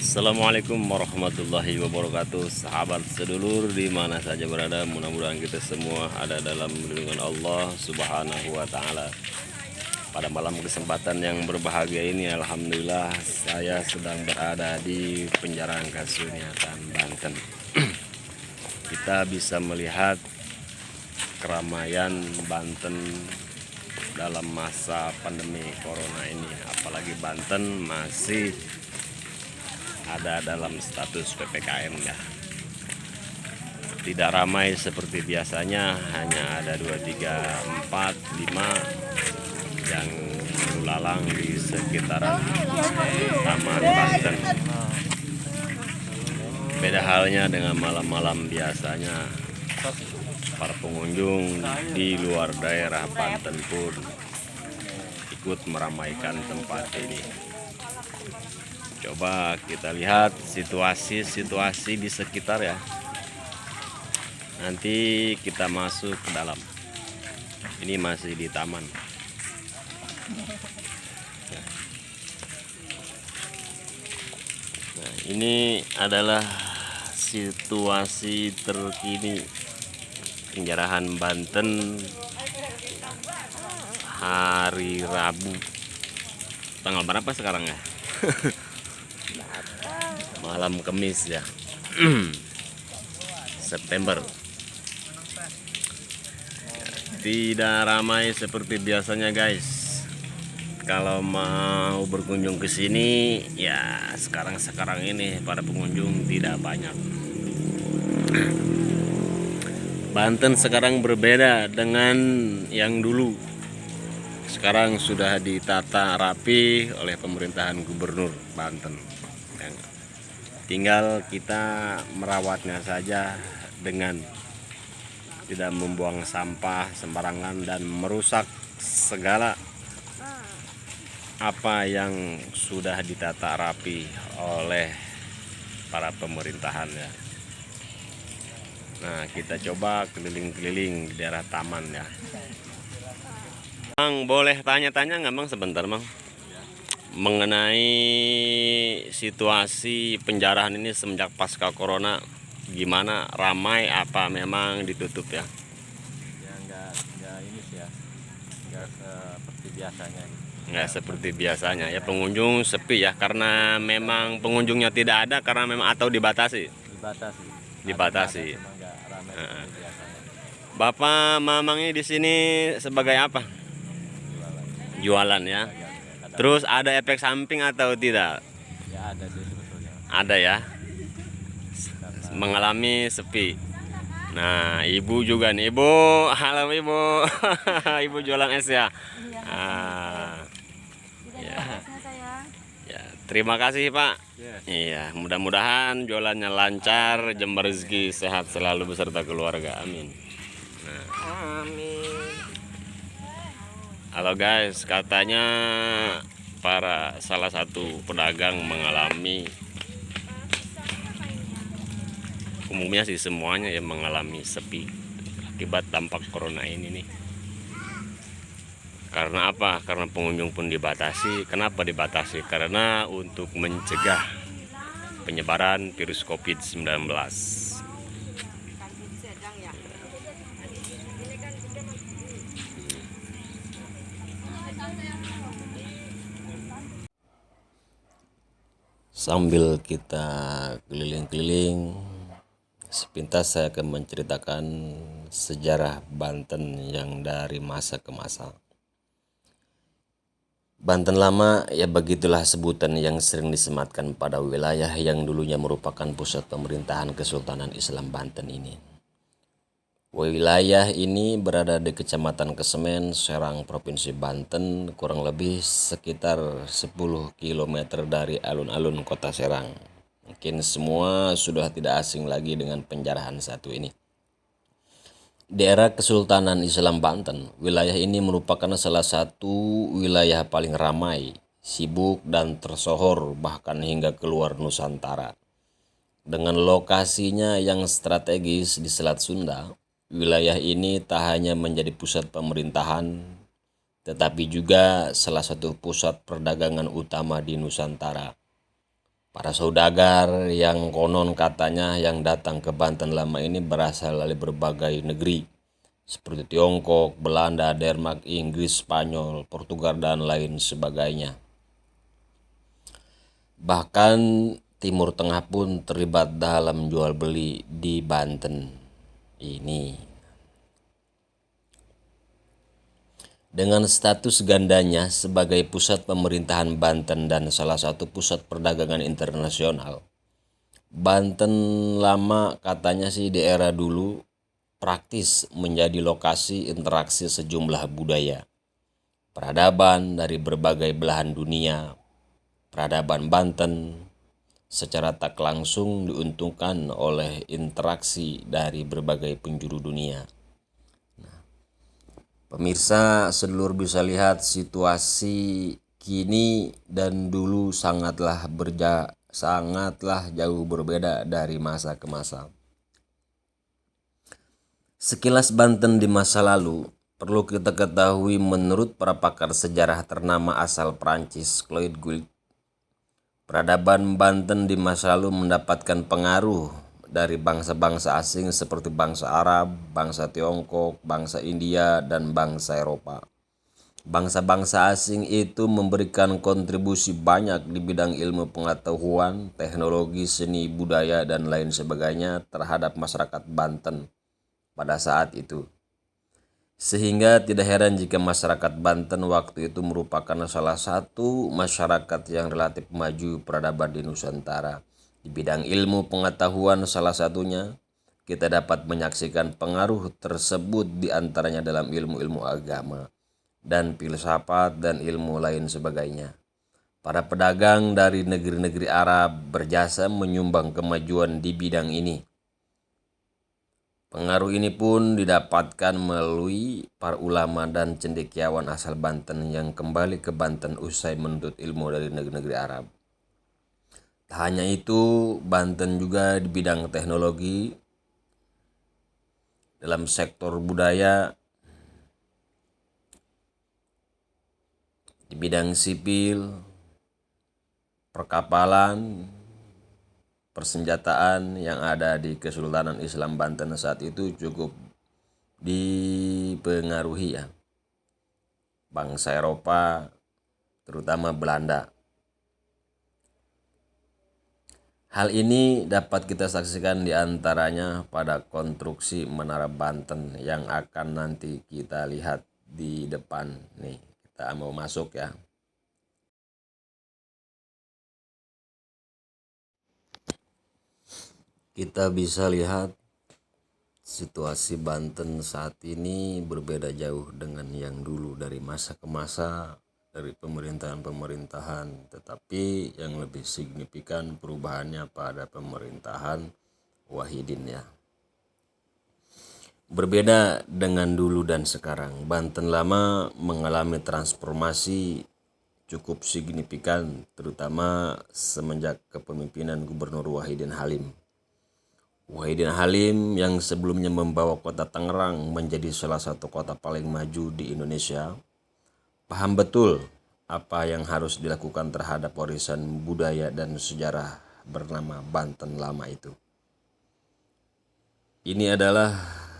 Assalamualaikum warahmatullahi wabarakatuh. Sahabat sedulur di mana saja berada, mudah-mudahan kita semua ada dalam lindungan Allah Subhanahu wa taala. Pada malam kesempatan yang berbahagia ini, alhamdulillah saya sedang berada di Penjaraan Kasunyatan, Banten. Kita bisa melihat keramaian Banten dalam masa pandemi corona ini, apalagi Banten masih ada dalam status PPKM ya. Tidak ramai seperti biasanya, hanya ada 2, 3, 4, 5 yang lalang di sekitaran Taman Banten. Beda halnya dengan malam-malam biasanya, para pengunjung di luar daerah Banten pun ikut meramaikan tempat ini. Coba kita lihat situasi di sekitar ya. Nanti kita masuk ke dalam. Ini masih di taman. Nah, ini adalah situasi terkini Penjarahan Banten hari Rabu. Tanggal berapa sekarang ya? Malam Kamis ya. September. Tidak ramai seperti biasanya guys. Kalau mau berkunjung ke sini ya sekarang ini para pengunjung tidak banyak. Banten sekarang berbeda dengan yang dulu. Sekarang sudah ditata rapi oleh pemerintahan Gubernur Banten. Tinggal kita merawatnya saja dengan tidak membuang sampah sembarangan dan merusak segala apa yang sudah ditata rapi oleh para pemerintahan ya. Nah, kita coba keliling-keliling di daerah taman ya. Bang, boleh tanya-tanya nggak Bang sebentar Bang? Mengenai situasi penjarahan ini semenjak pasca corona, gimana, ramai apa memang ditutup ya? Ya nggak ini sih ya, nggak seperti biasanya. Nggak seperti biasanya ya, pengunjung sepi ya, karena memang pengunjungnya tidak ada karena memang atau dibatasi. Dibatasi. Cuma nggak ramai seperti biasanya. Bapak mamangnya di sini sebagai apa? Jualan ya. Terus ada efek samping atau tidak? Ya ada sih sebetulnya. Ada ya. Karena Mengalami sepi. Nah, ibu juga nih, ibu. Halo ibu. Ibu jualan es ya. Ah, ya. Ya, terima kasih Pak. Iya, mudah-mudahan jualannya lancar, jembar rezeki, sehat selalu beserta keluarga. Amin. Nah, amin. halo guys, katanya salah satu pedagang mengalami, umumnya sih semuanya yang mengalami sepi akibat dampak corona ini nih. Karena apa? Karena pengunjung pun dibatasi. Kenapa dibatasi? Karena untuk mencegah penyebaran virus COVID-19. Sambil kita keliling-keliling, sepintas saya akan menceritakan sejarah Banten yang dari masa ke masa. Banten lama ya begitulah sebutan yang sering disematkan pada wilayah yang dulunya merupakan pusat pemerintahan Kesultanan Islam Banten ini. Wilayah ini berada di Kecamatan Kesemen, Serang, Provinsi Banten, kurang lebih sekitar 10 km dari alun-alun kota Serang. Mungkin semua sudah tidak asing lagi dengan penjarahan satu ini. Di era Kesultanan Islam Banten, wilayah ini merupakan salah satu wilayah paling ramai, sibuk dan tersohor bahkan hingga keluar Nusantara. Dengan lokasinya yang strategis di Selat Sunda, wilayah ini tak hanya menjadi pusat pemerintahan, tetapi juga salah satu pusat perdagangan utama di Nusantara. Para saudagar yang konon katanya yang datang ke Banten lama ini berasal dari berbagai negeri seperti Tiongkok, Belanda, Denmark, Inggris, Spanyol, Portugal, dan lain sebagainya. Bahkan Timur Tengah pun terlibat dalam jual beli di Banten ini. Dengan status gandanya sebagai pusat pemerintahan Banten dan salah satu pusat perdagangan internasional, Banten lama katanya sih di era dulu praktis menjadi lokasi interaksi sejumlah budaya, peradaban dari berbagai belahan dunia. Peradaban Banten secara tak langsung diuntungkan oleh interaksi dari berbagai penjuru dunia. Pemirsa sedulur bisa lihat situasi kini dan dulu sangatlah jauh berbeda dari masa ke masa. Sekilas Banten di masa lalu perlu kita ketahui menurut para pakar sejarah ternama asal Prancis Claude Guibert, peradaban Banten di masa lalu mendapatkan pengaruh dari bangsa-bangsa asing seperti bangsa Arab, bangsa Tiongkok, bangsa India, dan bangsa Eropa. Bangsa-bangsa asing itu memberikan kontribusi banyak di bidang ilmu pengetahuan, teknologi, seni, budaya, dan lain sebagainya terhadap masyarakat Banten pada saat itu. Sehingga tidak heran jika masyarakat Banten waktu itu merupakan salah satu masyarakat yang relatif maju peradaban di Nusantara. Di bidang ilmu pengetahuan salah satunya, kita dapat menyaksikan pengaruh tersebut diantaranya dalam ilmu-ilmu agama dan filsafat dan ilmu lain sebagainya. Para pedagang dari negeri-negeri Arab berjasa menyumbang kemajuan di bidang ini. Pengaruh ini pun didapatkan melalui para ulama dan cendekiawan asal Banten yang kembali ke Banten usai menuntut ilmu dari negeri-negeri Arab. Tak hanya itu, Banten juga di bidang teknologi, dalam sektor budaya, di bidang sipil, perkapalan, persenjataan yang ada di Kesultanan Islam Banten saat itu cukup dipengaruhi ya bangsa Eropa, terutama Belanda. Hal ini dapat kita saksikan diantaranya pada konstruksi Menara Banten yang akan nanti kita lihat di depan. Nih, kita mau masuk ya. Kita bisa lihat situasi Banten saat ini berbeda jauh dengan yang dulu dari masa ke masa, dari pemerintahan-pemerintahan, tetapi yang lebih signifikan perubahannya pada pemerintahan Wahidin ya. Berbeda dengan dulu dan sekarang, Banten lama mengalami transformasi cukup signifikan terutama semenjak kepemimpinan Gubernur Wahidin Halim. Wahidin Halim yang sebelumnya membawa kota Tangerang menjadi salah satu kota paling maju di Indonesia, paham betul apa yang harus dilakukan terhadap warisan budaya dan sejarah bernama Banten lama itu. Ini adalah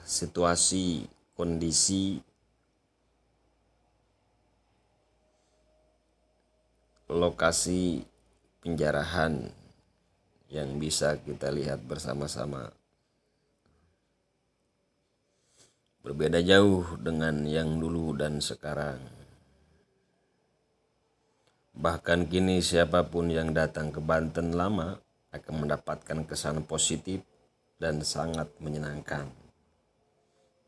situasi kondisi lokasi penjarahan yang bisa kita lihat bersama-sama. Berbeda jauh dengan yang dulu dan sekarang. Bahkan kini siapapun yang datang ke Banten lama akan mendapatkan kesan positif dan sangat menyenangkan.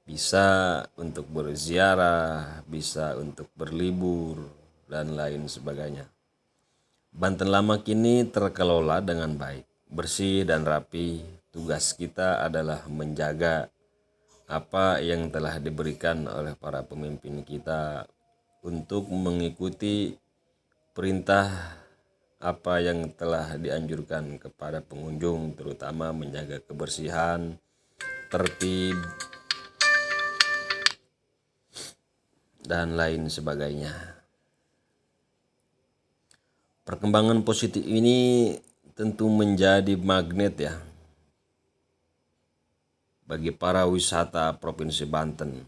Bisa untuk berziarah, bisa untuk berlibur, dan lain sebagainya. Banten lama kini terkelola dengan baik, bersih dan rapi. Tugas kita adalah menjaga apa yang telah diberikan oleh para pemimpin kita untuk mengikuti perintah apa yang telah dianjurkan kepada pengunjung, terutama menjaga kebersihan, tertib, dan lain sebagainya. Perkembangan positif ini tentu menjadi magnet ya bagi para wisata Provinsi Banten.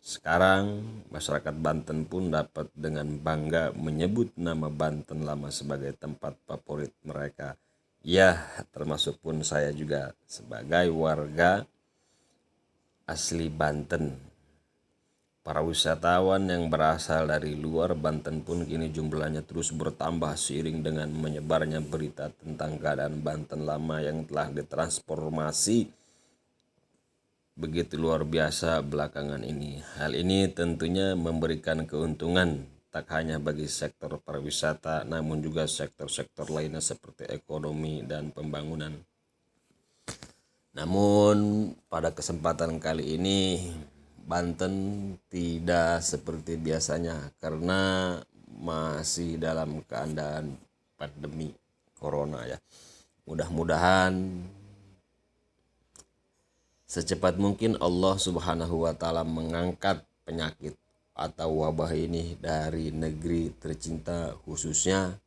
Sekarang masyarakat Banten pun dapat dengan bangga menyebut nama Banten Lama sebagai tempat favorit mereka. Ya, termasuk pun saya juga sebagai warga asli Banten. Para wisatawan yang berasal dari luar Banten pun kini jumlahnya terus bertambah seiring dengan menyebarnya berita tentang keadaan Banten Lama yang telah ditransformasi begitu luar biasa belakangan ini. Hal ini tentunya memberikan keuntungan tak hanya bagi sektor pariwisata namun juga sektor-sektor lainnya seperti ekonomi dan pembangunan. Namun pada kesempatan kali ini Banten tidak seperti biasanya karena masih dalam keadaan pandemi corona ya. Mudah-mudahan secepat mungkin Allah Subhanahu wa taala mengangkat penyakit atau wabah ini dari negeri tercinta khususnya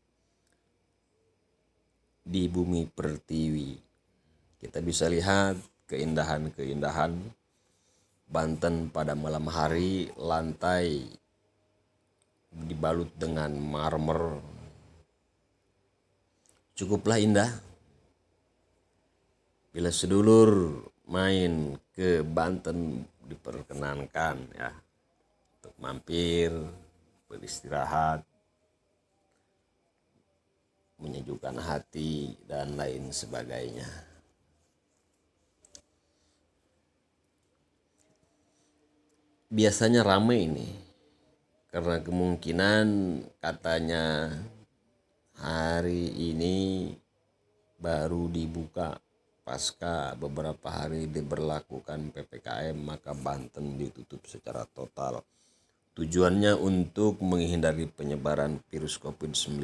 di bumi pertiwi. Kita bisa lihat keindahan-keindahan Banten pada malam hari, lantai dibalut dengan marmer. Cukuplah indah. Bila sedulur main ke Banten diperkenankan ya untuk mampir, beristirahat, menyejukkan hati dan lain sebagainya. Biasanya ramai ini karena kemungkinan katanya hari ini baru dibuka pasca beberapa hari diberlakukan PPKM, maka Banten ditutup secara total. Tujuannya untuk menghindari penyebaran virus COVID-19.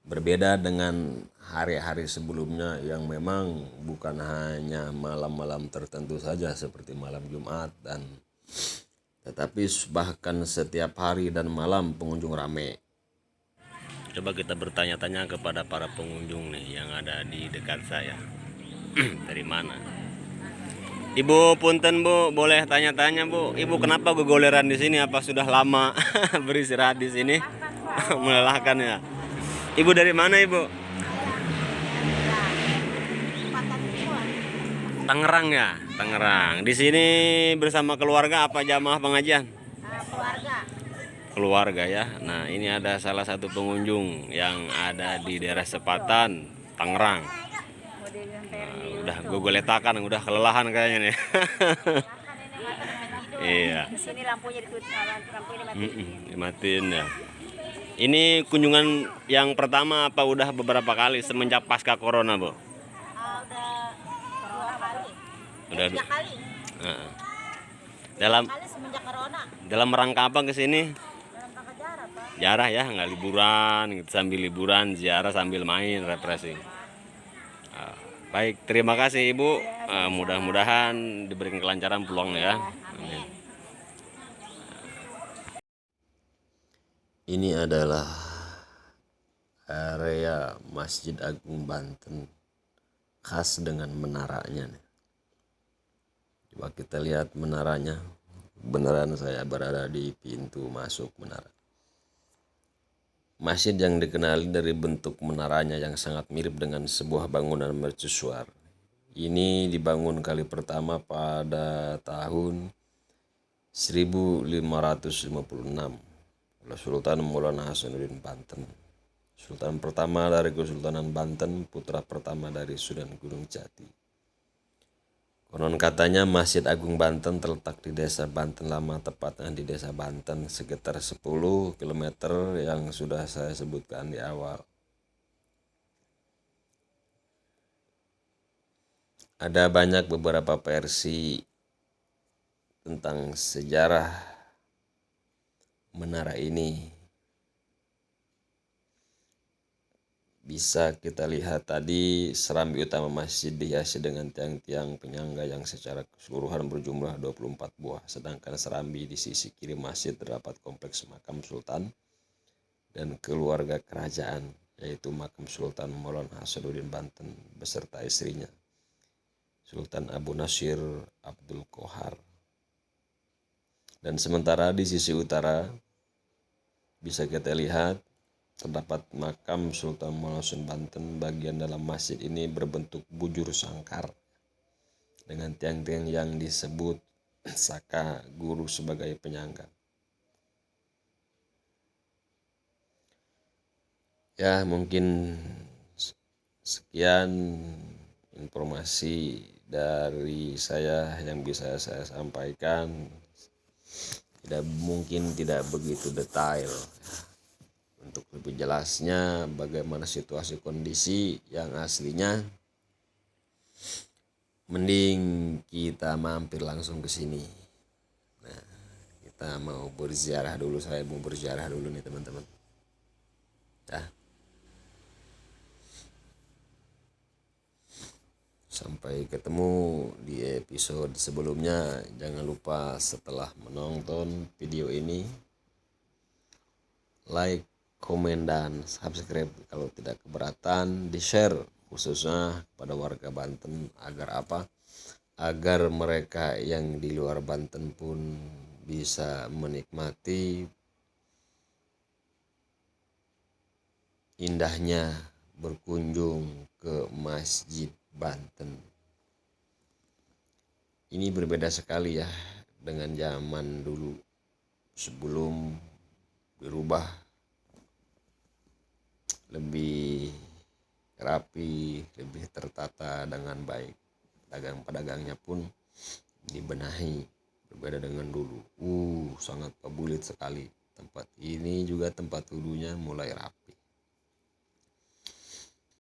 Berbeda dengan hari-hari sebelumnya yang memang bukan hanya malam-malam tertentu saja seperti malam Jumat tetapi bahkan setiap hari dan malam pengunjung ramai. Coba kita bertanya-tanya kepada para pengunjung nih yang ada di dekat saya. Dari mana? Ibu punten Bu, boleh tanya-tanya Bu. Ibu kenapa gogoleran di sini? Apa sudah lama beristirahat di sini? Melelahkan ya. Ibu dari mana Ibu? Tangerang ya, Tangerang. Di sini bersama keluarga apa jamaah pengajian? Keluarga ya. Nah, ini ada salah satu pengunjung yang ada di daerah Sepatan, Tangerang. Nah, udah gogoletakan, udah kelelahan kayaknya nih. Iya. Di sini lampunya ditutup, lampunya Dimatiin ya. Ini kunjungan yang pertama apa udah beberapa kali semenjak pasca corona, Bu? udah dua kali. Udah 3 kali. Heeh. Dalam Kali semenjak corona. dalam rangka apa ke sini? Dalam rangka jarak, Pak. Ziarah ya, nggak liburan gitu, sambil liburan ziarah sambil main refreshing. Baik, terima kasih Ibu. Mudah-mudahan diberikan kelancaran pulangnya ya. Amin. Ini adalah area Masjid Agung Banten khas dengan menaranya nih. Coba kita lihat menaranya. Beneran saya berada di pintu masuk menara. Masjid yang dikenali dari bentuk menaranya yang sangat mirip dengan sebuah bangunan mercusuar. Ini dibangun kali pertama pada tahun 1556 oleh Sultan Maulana Hasanuddin Banten. Sultan pertama dari Kesultanan Banten, putra pertama dari Sunan Gunung Jati. Konon katanya Masjid Agung Banten terletak di Desa Banten Lama, tepatnya di Desa Banten, sekitar 10 km yang sudah saya sebutkan di awal. Ada banyak beberapa versi tentang sejarah menara ini. Bisa kita lihat tadi serambi utama masjid dihiasi dengan tiang-tiang penyangga yang secara keseluruhan berjumlah 24 buah. Sedangkan serambi di sisi kiri masjid terdapat kompleks makam sultan dan keluarga kerajaan yaitu makam Sultan Maulana Hasanuddin Banten beserta istrinya Sultan Abu Nasir Abdul Qohar. Dan sementara di sisi utara bisa kita lihat terdapat makam Sultan Maulana Hasanuddin Banten. Bagian dalam masjid ini berbentuk bujur sangkar dengan tiang-tiang yang disebut saka guru sebagai penyangga. Ya, mungkin sekian informasi dari saya yang bisa saya sampaikan. Tidak begitu detail. Untuk lebih jelasnya bagaimana situasi kondisi yang aslinya, mending kita mampir langsung ke sini. Nah, kita mau berziarah dulu, saya mau berziarah dulu nih teman-teman. Ya. Sampai ketemu di episode sebelumnya. Jangan lupa setelah menonton video ini, like, komen, dan subscribe kalau tidak keberatan. Di-share khususnya pada warga Banten agar apa? Agar mereka yang di luar Banten pun bisa menikmati indahnya berkunjung ke Masjid Banten. Ini berbeda sekali ya dengan zaman dulu sebelum dirubah, lebih rapi, lebih tertata dengan baik. Pedagang-pedagangnya pun dibenahi, berbeda dengan dulu. Sangat pebulit sekali. Tempat ini juga tempat wudhunya mulai rapi.